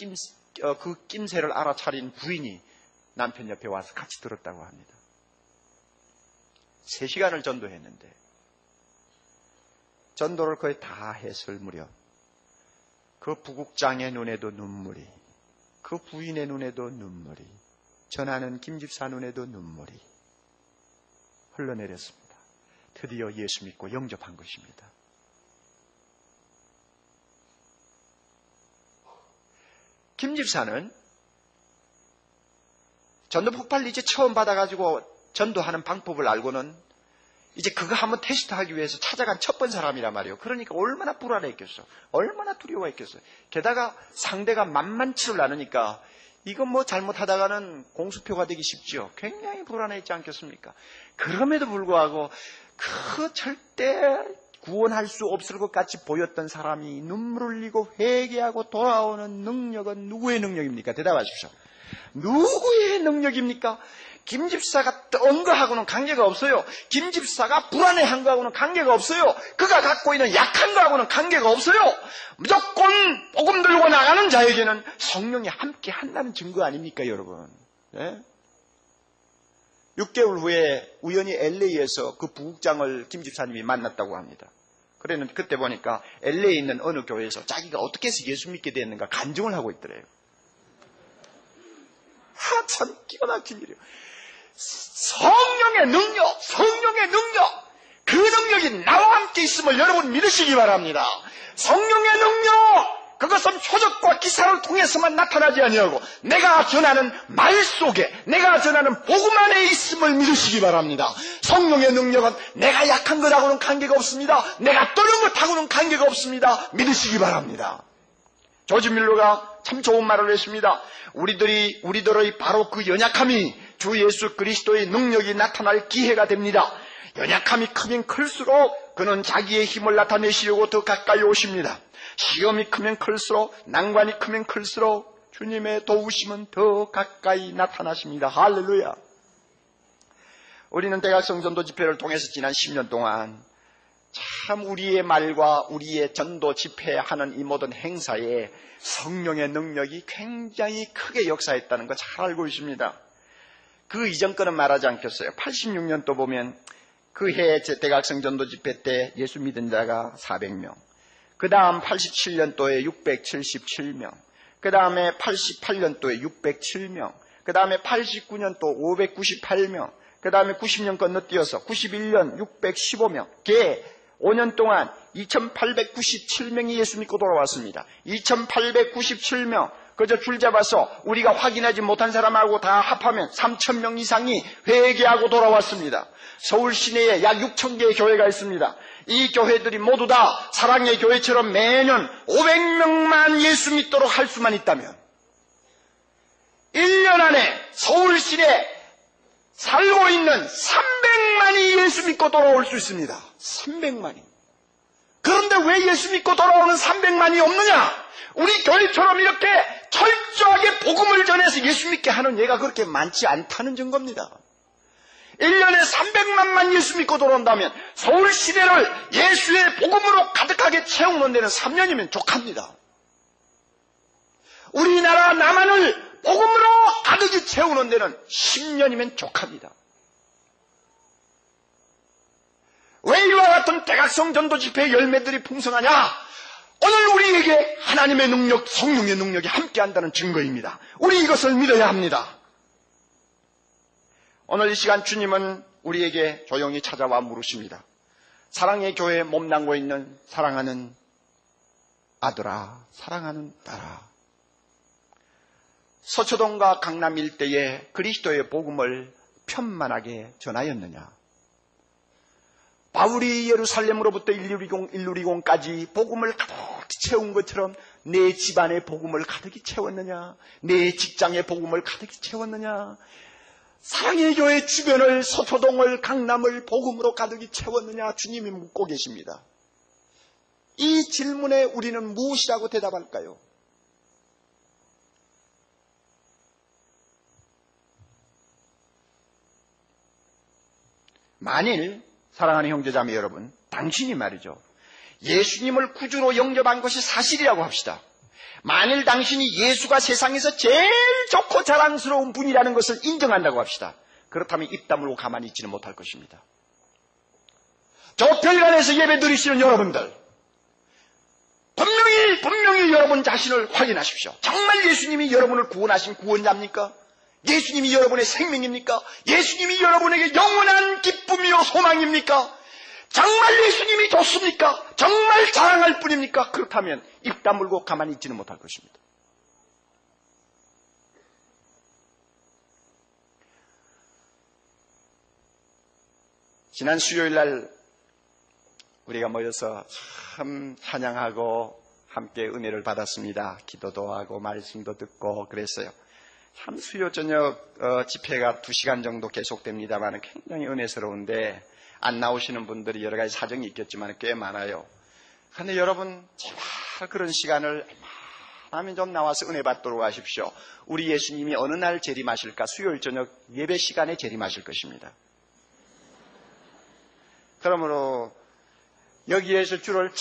그 낌새를 알아차린 부인이 남편 옆에 와서 같이 들었다고 합니다. 3시간을 전도했는데 전도를 거의 다 했을 무렵 그 부국장의 눈에도 눈물이, 그 부인의 눈에도 눈물이, 전하는 김집사 눈에도 눈물이 흘러내렸습니다. 드디어 예수 믿고 영접한 것입니다. 김집사는 전도 폭발 이제 처음 받아가지고 전도하는 방법을 알고는 이제 그거 한번 테스트하기 위해서 찾아간 첫 번 사람이란 말이에요. 그러니까 얼마나 불안했겠어. 얼마나 두려워했겠어요. 게다가 상대가 만만치를 않으니까 이건 잘못하다가는 공수표가 되기 쉽죠. 굉장히 불안했지 않겠습니까? 그럼에도 불구하고 그 절대 구원할 수 없을 것 같이 보였던 사람이 눈물을 흘리고 회개하고 돌아오는 능력은 누구의 능력입니까? 대답하십시오. 누구의 능력입니까? 김집사가 떤 거하고는 관계가 없어요. 김집사가 불안해한 거하고는 관계가 없어요. 그가 갖고 있는 약한 거하고는 관계가 없어요. 무조건 복음 들고 나가는 자에게는 성령이 함께 한다는 증거 아닙니까, 여러분? 네? 6개월 후에 우연히 LA에서 그 부국장을 김집사님이 만났다고 합니다. 그랬는데 그때 보니까 LA에 있는 어느 교회에서 자기가 어떻게 해서 예수 믿게 됐는가 간증을 하고 있더래요. 참 기가 막힌 일이에요. 성령의 능력, 그 능력이 나와 함께 있음을 여러분 믿으시기 바랍니다. 성령의 능력, 그것은 표적과 기사를 통해서만 나타나지 아니하고 내가 전하는 말 속에, 내가 전하는 복음 안에 있음을 믿으시기 바랍니다. 성령의 능력은 내가 약한 것하고는 관계가 없습니다. 내가 떠는 것하고는 관계가 없습니다. 믿으시기 바랍니다. 조지 밀러가 참 좋은 말을 했습니다. 우리들의 바로 그 연약함이 주 예수 그리스도의 능력이 나타날 기회가 됩니다. 연약함이 크면 클수록 그는 자기의 힘을 나타내시려고 더 가까이 오십니다. 시험이 크면 클수록, 난관이 크면 클수록 주님의 도우심은 더 가까이 나타나십니다. 할렐루야. 우리는 대각성 전도 집회를 통해서 지난 10년 동안 참 우리의 말과 우리의 전도 집회하는 이 모든 행사에 성령의 능력이 굉장히 크게 역사했다는 거 잘 알고 있습니다. 그 이전 거는 말하지 않겠어요. 86년도 보면 그 해 대각성 전도 집회 때 예수 믿은 자가 400명, 그 다음 87년도에 677명, 그 다음에 88년도에 607명, 그 다음에 89년도 598명, 그 다음에 90년 건너뛰어서 91년 615명, 개 5년 동안 2897명이 예수 믿고 돌아왔습니다. 2897명, 그저 줄 잡아서 우리가 확인하지 못한 사람하고 다 합하면 3000명 이상이 회개하고 돌아왔습니다. 서울 시내에 약 6000개의 교회가 있습니다. 이 교회들이 모두 다 사랑의 교회처럼 매년 500명만 예수 믿도록 할 수만 있다면 1년 안에 서울 시내에 살고 있는 300만이 예수 믿고 돌아올 수 있습니다. 300만이. 그런데 왜 예수 믿고 돌아오는 300만이 없느냐? 우리 교회처럼 이렇게 철저하게 복음을 전해서 예수 믿게 하는 예가 그렇게 많지 않다는 증거입니다. 1년에 300만만 예수 믿고 돌아온다면 서울 시내를 예수의 복음으로 가득하게 채우는 데는 3년이면 족합니다. 우리나라 남한을 복음으로 가득히 채우는 데는 10년이면 족합니다. 왜 이와 같은 대각성 전도 집회의 열매들이 풍성하냐? 오늘 우리에게 하나님의 능력, 성령의 능력이 함께한다는 증거입니다. 우리 이것을 믿어야 합니다. 오늘 이 시간 주님은 우리에게 조용히 찾아와 물으십니다. 사랑의 교회에 몸담고 있는 사랑하는 아들아, 사랑하는 딸아, 서초동과 강남 일대에 그리스도의 복음을 편만하게 전하였느냐? 바울이 예루살렘으로부터 1120까지 복음을 가득히 채운 것처럼 내 집안의 복음을 가득히 채웠느냐? 내 직장의 복음을 가득히 채웠느냐? 사랑의 교회 주변을, 서초동을, 강남을 복음으로 가득히 채웠느냐? 주님이 묻고 계십니다. 이 질문에 우리는 무엇이라고 대답할까요? 만일 사랑하는 형제자매 여러분, 당신이 말이죠, 예수님을 구주로 영접한 것이 사실이라고 합시다. 만일 당신이 예수가 세상에서 제일 좋고 자랑스러운 분이라는 것을 인정한다고 합시다. 그렇다면 입 다물고 가만히 있지는 못할 것입니다. 저 별관에서 예배 드리시는 여러분들, 분명히 여러분 자신을 확인하십시오. 정말 예수님이 여러분을 구원하신 구원자입니까? 예수님이 여러분의 생명입니까? 예수님이 여러분에게 영원한 기쁨이요 소망입니까? 정말 예수님이 좋습니까? 정말 자랑할 뿐입니까? 그렇다면 입 다물고 가만히 있지는 못할 것입니다. 지난 수요일 날 우리가 모여서 참 찬양하고 함께 은혜를 받았습니다. 기도도 하고 말씀도 듣고 그랬어요. 참 수요 저녁 집회가 2시간 정도 계속됩니다만 굉장히 은혜스러운데 안 나오시는 분들이 여러 가지 사정이 있겠지만 꽤 많아요. 그런데 여러분 제발 그런 시간을 하면 좀 나와서 은혜 받도록 하십시오. 우리 예수님이 어느 날 재림하실까? 수요일 저녁 예배 시간에 재림하실 것입니다. 그러므로 여기에서 주를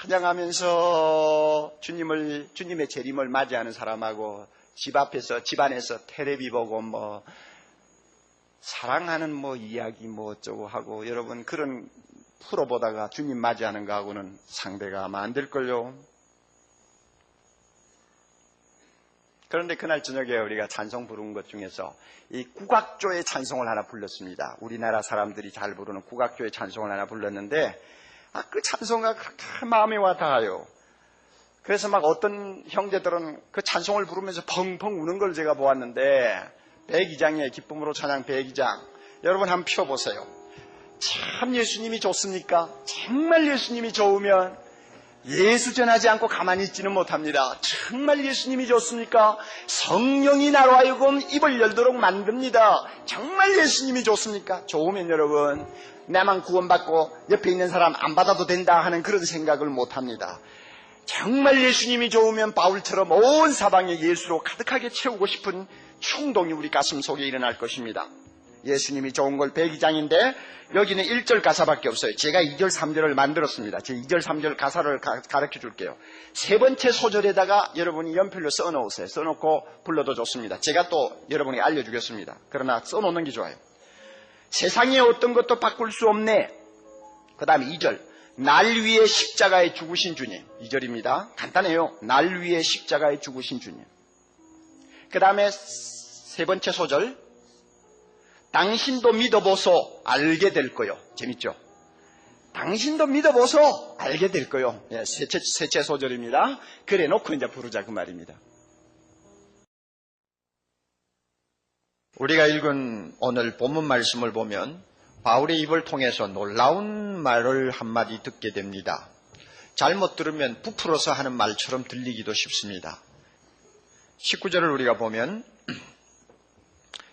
찬양하면서 주님의 재림을 맞이하는 사람하고 집 안에서 텔레비 보고 사랑하는 이야기 어쩌고 하고 여러분 그런 프로 보다가 주님 맞이하는 거하고는 상대가 아마 안 될걸요. 그런데 그날 저녁에 우리가 찬송 부른 것 중에서 이 국악조의 찬송을 하나 불렀습니다. 우리나라 사람들이 잘 부르는 국악조의 찬송을 하나 불렀는데 그 찬송가 그렇게 마음에 와 닿아요. 그래서 어떤 형제들은 그 찬송을 부르면서 펑펑 우는 걸 제가 보았는데 배기장의 기쁨으로 찬양 배기장 여러분 한번 펴보세요. 참 예수님이 좋습니까? 정말 예수님이 좋으면 예수 전하지 않고 가만히 있지는 못합니다. 정말 예수님이 좋습니까? 성령이 나로 하여금 입을 열도록 만듭니다. 정말 예수님이 좋습니까? 좋으면 여러분 나만 구원받고 옆에 있는 사람 안 받아도 된다 하는 그런 생각을 못합니다. 정말 예수님이 좋으면 바울처럼 온 사방에 예수로 가득하게 채우고 싶은 충동이 우리 가슴 속에 일어날 것입니다. 예수님이 좋은 걸 배기장인데 여기는 1절 가사밖에 없어요. 제가 2절 3절을 만들었습니다. 제 2절 3절 가사를 가르쳐 줄게요. 세 번째 소절에다가 여러분이 연필로 써놓으세요. 써놓고 불러도 좋습니다. 제가 또 여러분에게 알려주겠습니다. 그러나 써놓는 게 좋아요. 세상에 어떤 것도 바꿀 수 없네. 그 다음에 2절. 날 위해 십자가에 죽으신 주님. 2절입니다. 간단해요. 날 위해 십자가에 죽으신 주님. 그 다음에 세 번째 소절. 당신도 믿어보소 알게 될 거요. 재밌죠? 당신도 믿어보소 알게 될 거요. 예, 셋째 소절입니다. 그래 놓고 이제 부르자 그 말입니다. 우리가 읽은 오늘 본문 말씀을 보면 바울의 입을 통해서 놀라운 말을 한마디 듣게 됩니다. 잘못 들으면 부풀어서 하는 말처럼 들리기도 쉽습니다. 19절을 우리가 보면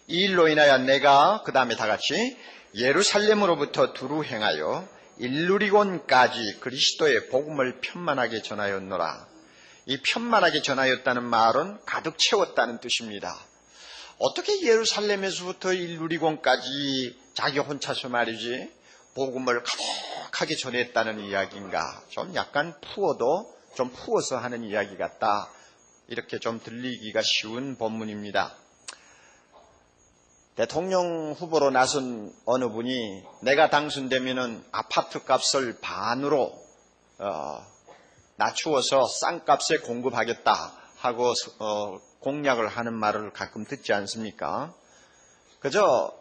이 일로 인하여 내가 그 다음에 다 같이 예루살렘으로부터 두루 행하여 일루리곤까지 그리스도의 복음을 편만하게 전하였노라. 이 편만하게 전하였다는 말은 가득 채웠다는 뜻입니다. 어떻게 예루살렘에서부터 일루리곤까지 자기 혼자서 말이지 복음을 가득하게 전했다는 이야기인가? 좀 약간 좀 푸어서 하는 이야기 같다. 이렇게 좀 들리기가 쉬운 본문입니다. 대통령 후보로 나선 어느 분이 내가 당선되면은 아파트 값을 반으로 낮추어서 싼 값에 공급하겠다 하고 공약을 하는 말을 가끔 듣지 않습니까? 그저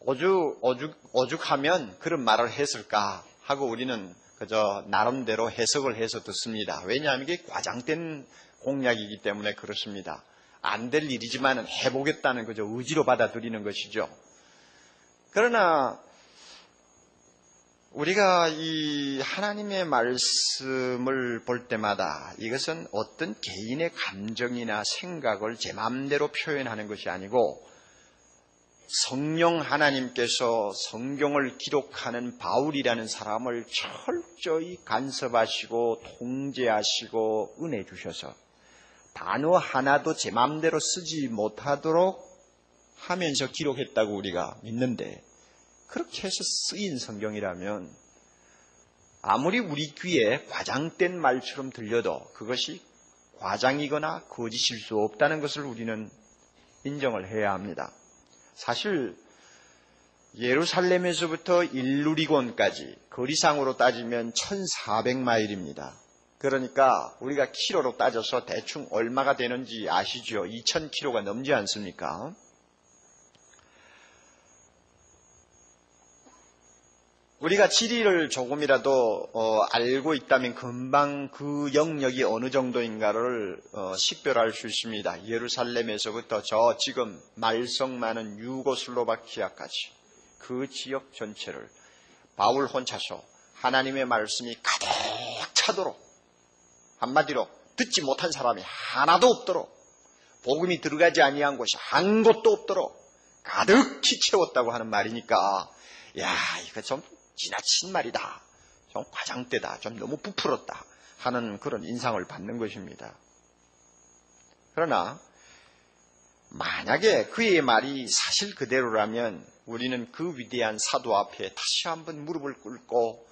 오죽하면 그런 말을 했을까 하고 우리는 그저 나름대로 해석을 해서 듣습니다. 왜냐하면 이게 과장된 공약이기 때문에 그렇습니다. 안 될 일이지만 해보겠다는 그저 의지로 받아들이는 것이죠. 그러나 우리가 이 하나님의 말씀을 볼 때마다 이것은 어떤 개인의 감정이나 생각을 제 마음대로 표현하는 것이 아니고 성령 하나님께서 성경을 기록하는 바울이라는 사람을 철저히 간섭하시고 통제하시고 은혜 주셔서 단어 하나도 제 마음대로 쓰지 못하도록 하면서 기록했다고 우리가 믿는데 그렇게 해서 쓰인 성경이라면 아무리 우리 귀에 과장된 말처럼 들려도 그것이 과장이거나 거짓일 수 없다는 것을 우리는 인정을 해야 합니다. 사실 예루살렘에서부터 일루리곤까지 거리상으로 따지면 1400마일입니다. 그러니까 우리가 키로로 따져서 대충 얼마가 되는지 아시죠? 2000km가 넘지 않습니까? 우리가 지리를 조금이라도 알고 있다면 금방 그 영역이 어느 정도인가를 식별할 수 있습니다. 예루살렘에서부터 저 지금 말썽 많은 유고슬로바키아까지 그 지역 전체를 바울 혼자서 하나님의 말씀이 가득 차도록 한마디로 듣지 못한 사람이 하나도 없도록 복음이 들어가지 아니한 곳이 한 곳도 없도록 가득히 채웠다고 하는 말이니까 야 이거 좀 지나친 말이다. 좀 과장되다. 좀 너무 부풀었다 하는 그런 인상을 받는 것입니다. 그러나 만약에 그의 말이 사실 그대로라면 우리는 그 위대한 사도 앞에 다시 한번 무릎을 꿇고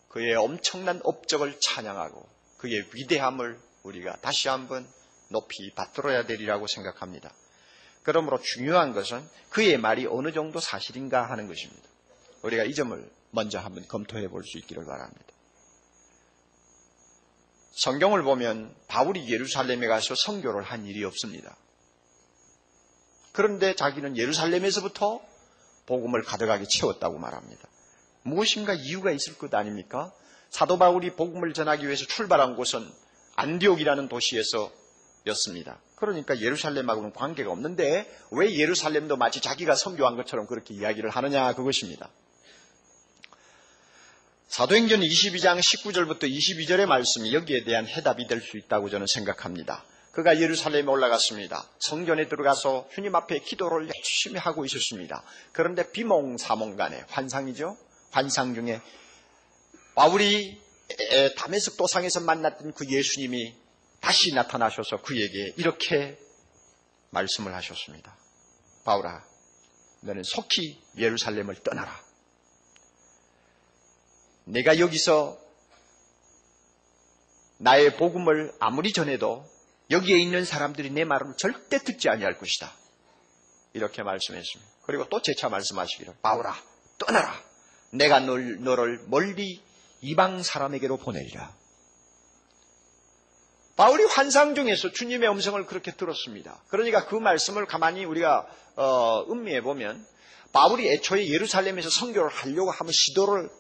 그의 엄청난 업적을 찬양하고 그의 위대함을 우리가 다시 한번 높이 받들어야 되리라고 생각합니다. 그러므로 중요한 것은 그의 말이 어느 정도 사실인가 하는 것입니다. 우리가 이 점을 먼저 한번 검토해 볼 수 있기를 바랍니다. 성경을 보면 바울이 예루살렘에 가서 선교를 한 일이 없습니다. 그런데 자기는 예루살렘에서부터 복음을 가득하게 채웠다고 말합니다. 무엇인가 이유가 있을 것 아닙니까? 사도 바울이 복음을 전하기 위해서 출발한 곳은 안디옥이라는 도시에서였습니다. 그러니까 예루살렘하고는 관계가 없는데 왜 예루살렘도 마치 자기가 선교한 것처럼 그렇게 이야기를 하느냐 그것입니다. 사도행전 22장 19절부터 22절의 말씀이 여기에 대한 해답이 될 수 있다고 저는 생각합니다. 그가 예루살렘에 올라갔습니다. 성전에 들어가서 주님 앞에 기도를 열심히 하고 있었습니다. 그런데 비몽사몽간에 환상이죠. 환상 중에 바울이 다메섹 도상에서 만났던 그 예수님이 다시 나타나셔서 그에게 이렇게 말씀을 하셨습니다. 바울아, 너는 속히 예루살렘을 떠나라. 내가 여기서 나의 복음을 아무리 전해도 여기에 있는 사람들이 내 말을 절대 듣지 아니할 것이다. 이렇게 말씀했습니다. 그리고 또 재차 말씀하시기를 바울아 떠나라. 내가 너를 멀리 이방 사람에게로 보내리라. 바울이 환상 중에서 주님의 음성을 그렇게 들었습니다. 그러니까 그 말씀을 가만히 우리가 음미해 보면 바울이 애초에 예루살렘에서 선교를 하려고 하면 시도를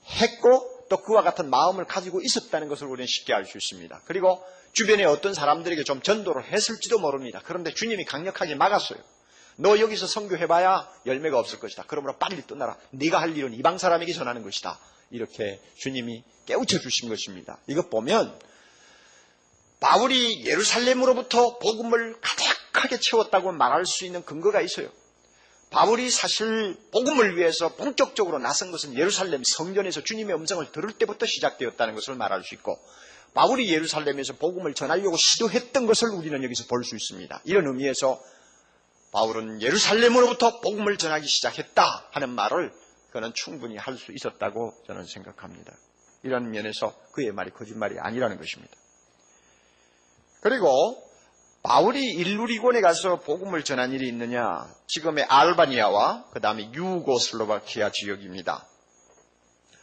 했고 또 그와 같은 마음을 가지고 있었다는 것을 우리는 쉽게 알 수 있습니다. 그리고 주변에 어떤 사람들에게 좀 전도를 했을지도 모릅니다. 그런데 주님이 강력하게 막았어요. 너 여기서 선교해봐야 열매가 없을 것이다. 그러므로 빨리 떠나라. 네가 할 일은 이방 사람에게 전하는 것이다. 이렇게 주님이 깨우쳐 주신 것입니다. 이것 보면 바울이 예루살렘으로부터 복음을 가득하게 채웠다고 말할 수 있는 근거가 있어요. 바울이 사실 복음을 위해서 본격적으로 나선 것은 예루살렘 성전에서 주님의 음성을 들을 때부터 시작되었다는 것을 말할 수 있고 바울이 예루살렘에서 복음을 전하려고 시도했던 것을 우리는 여기서 볼 수 있습니다. 이런 의미에서 바울은 예루살렘으로부터 복음을 전하기 시작했다 하는 말을 그는 충분히 할 수 있었다고 저는 생각합니다. 이런 면에서 그의 말이 거짓말이 아니라는 것입니다. 그리고 바울이 일루리곤에 가서 복음을 전한 일이 있느냐? 지금의 알바니아와 그 다음에 유고슬로바키아 지역입니다.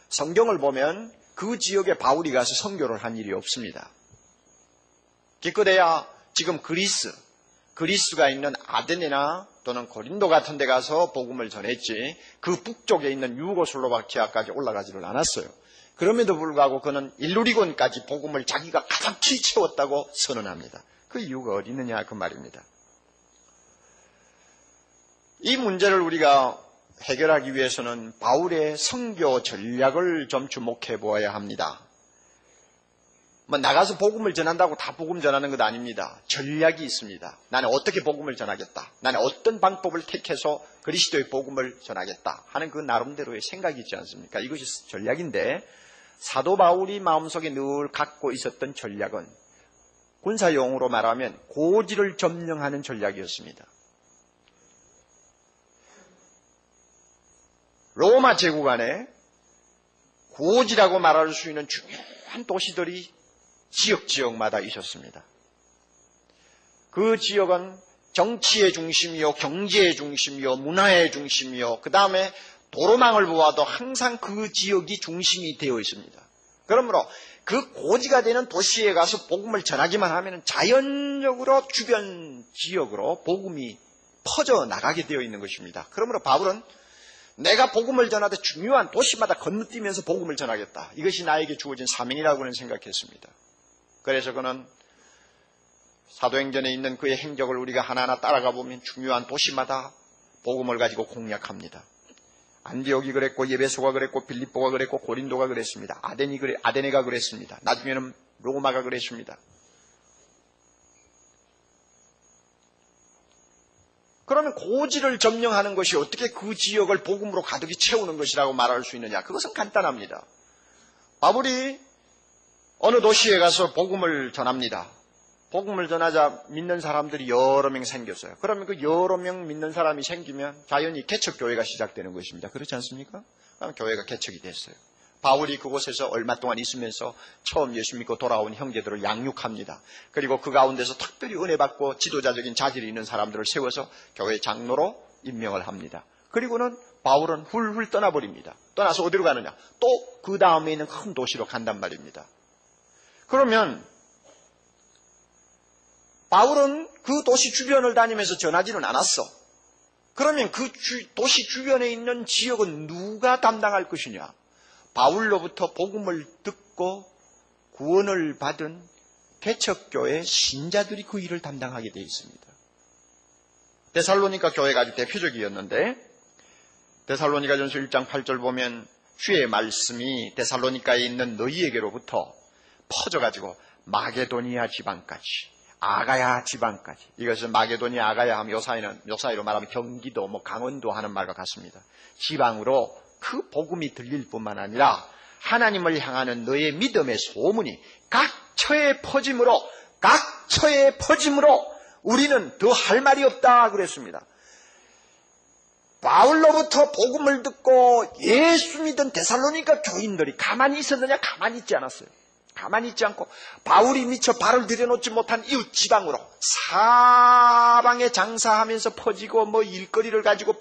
성경을 보면 그 지역에 바울이 가서 선교를 한 일이 없습니다. 기껏해야 지금 그리스가 있는 아데네나 또는 고린도 같은 데 가서 복음을 전했지 그 북쪽에 있는 유고슬로바키아까지 올라가지를 않았어요. 그럼에도 불구하고 그는 일루리곤까지 복음을 자기가 가득히 채웠다고 선언합니다. 그 이유가 어디 있느냐 그 말입니다. 이 문제를 우리가 해결하기 위해서는 바울의 선교 전략을 좀 주목해 보아야 합니다. 나가서 복음을 전한다고 다 복음 전하는 것 아닙니다. 전략이 있습니다. 나는 어떻게 복음을 전하겠다. 나는 어떤 방법을 택해서 그리스도의 복음을 전하겠다 하는 그 나름대로의 생각이 있지 않습니까? 이것이 전략인데 사도 바울이 마음속에 늘 갖고 있었던 전략은 군사용어로 말하면 고지를 점령하는 전략이었습니다. 로마 제국 안에 고지라고 말할 수 있는 중요한 도시들이 지역마다 있었습니다. 그 지역은 정치의 중심이요, 경제의 중심이요, 문화의 중심이요, 그 다음에 도로망을 보아도 항상 그 지역이 중심이 되어 있습니다. 그러므로 그 고지가 되는 도시에 가서 복음을 전하기만 하면 자연적으로 주변 지역으로 복음이 퍼져나가게 되어 있는 것입니다. 그러므로 바울은 내가 복음을 전하되 중요한 도시마다 건너뛰면서 복음을 전하겠다. 이것이 나에게 주어진 사명이라고는 생각했습니다. 그래서 그는 사도행전에 있는 그의 행적을 우리가 하나하나 따라가 보면 중요한 도시마다 복음을 가지고 공략합니다. 안디옥이 그랬고 예베소가 그랬고 빌립보가 그랬고 고린도가 그랬습니다. 아데네가 그랬습니다. 나중에는 로마가 그랬습니다. 그러면 고지를 점령하는 것이 어떻게 그 지역을 복음으로 가득히 채우는 것이라고 말할 수 있느냐? 그것은 간단합니다. 바울이 어느 도시에 가서 복음을 전합니다. 복음을 전하자 믿는 사람들이 여러 명 생겼어요. 그러면 그 여러 명 믿는 사람이 생기면 자연히 개척교회가 시작되는 것입니다. 그렇지 않습니까? 그럼 교회가 개척이 됐어요. 바울이 그곳에서 얼마 동안 있으면서 처음 예수 믿고 돌아온 형제들을 양육합니다. 그리고 그 가운데서 특별히 은혜 받고 지도자적인 자질이 있는 사람들을 세워서 교회 장로로 임명을 합니다. 그리고는 바울은 훌훌 떠나버립니다. 떠나서 어디로 가느냐? 또 그 다음에 있는 큰 도시로 간단 말입니다. 그러면 바울은 그 도시 주변을 다니면서 전하지는 않았어. 그러면 그 도시 주변에 있는 지역은 누가 담당할 것이냐? 바울로부터 복음을 듣고 구원을 받은 개척교회 신자들이 그 일을 담당하게 되어 있습니다. 데살로니가 교회가 아주 대표적이었는데 데살로니가전서 1장 8절 보면 주의 말씀이 데살로니가에 있는 너희에게로부터 퍼져가지고 마게도니아 지방까지 아가야 지방까지. 이것은 마게도니아 아가야 하면 요사이로 말하면 경기도 강원도 하는 말과 같습니다. 지방으로 그 복음이 들릴 뿐만 아니라 하나님을 향하는 너의 믿음의 소문이 각 처에 퍼짐으로 우리는 더 할 말이 없다 그랬습니다. 바울로부터 복음을 듣고 예수 믿은 데살로니가 교인들이 가만히 있었느냐? 가만히 있지 않았어요. 가만히 있지 않고 바울이 미처 발을 들여놓지 못한 이웃 지방으로 사방에 장사하면서 퍼지고 일거리를 가지고